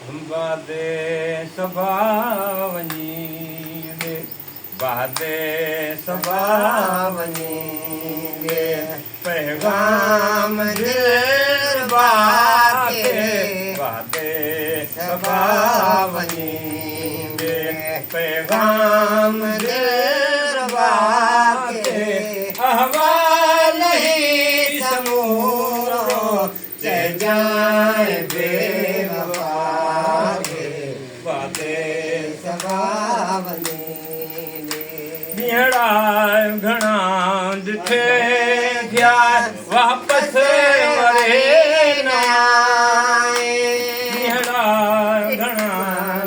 बादे सभावनी रे बादे सभावनी रे पैगाम दिल बाके बादे सभावनी रे पैगाम दिल बाके अहवाल ही समूरो चे जाए बेवफा के बादे सभावनी नीड़ा घणा ॾिठे थिया वापस वरे न आए नीड़ा घणा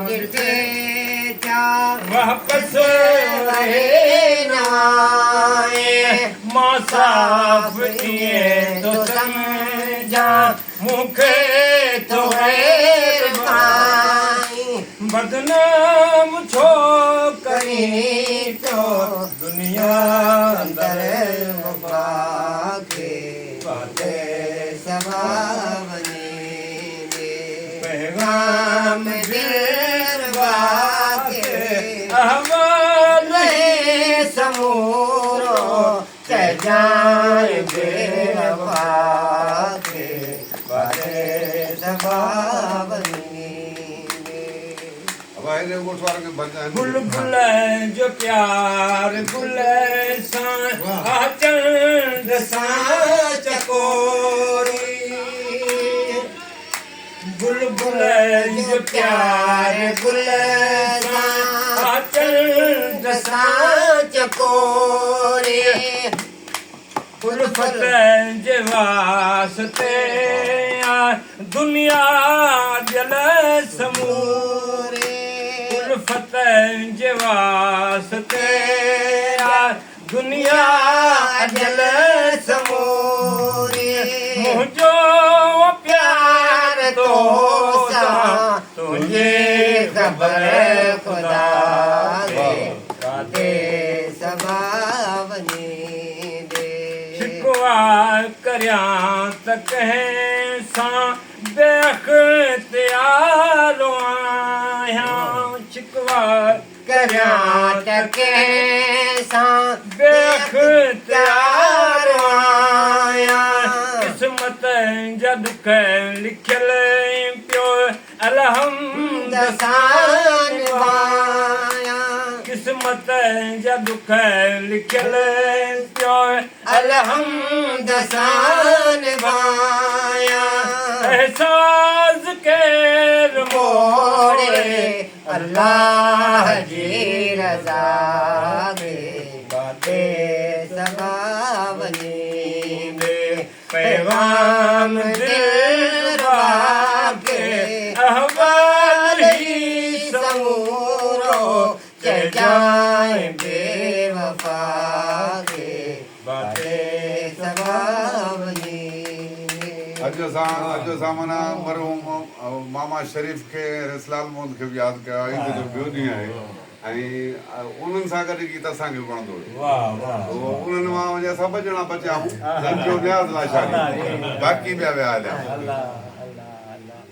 ॾिठे थिया वापस वरे न आए मां साफ़ ईअं थो सम्झा मूंखे थो बदनाम छो करी तो दुनिया अंदर वफा के बाते सभावनी पैगाम दिल बाके अहवाल समूरो चे जाए बेवफा के बाते सभावनी बुलबुल जो प्यार गुल सां चंद सां चकोरी बुलबुल जो प्यार गुल सां चंद सां चकोरी उल्फत जे वास्ते दुनिया जल समूरे उल्फत जे वास्ते दुनिया जल समूरे मुंहिंजो प्यार तो सां तुंहिंजे ख़बर खुदा दे काथे सभावनी करियां त कंहिं सां बेख्तियारो आहियां शिकवा करियां त कंहिं सां बेख्तियारो आहियां क़िस्मत जा दुख लिखियल पियो अलहम्द सां निभायां किस्मत जा दुख लिखियल पियो अलहम्द सां निभाया एहसास केर मोड़े अल्लाह जी रज़ा दे बाते सभावनी में पैगाम दिल बाके अहवाल ही समूरो चे जाए बेवफा के बाते सभावनी अॼु असां माना मरहूम मामा शरीफ़ खे रसलाल मोहम्मद खे बि यादि कयो आहे जो ॿियो ॾींहुं आहे ऐं उन्हनि सां गॾु गीत असांखे वणंदो हुयो उन्हनि मां असां ॿ ॼणा बचिया आहियूं न्याज़ लाइ शादी बाक़ी ॿिया विया हलिया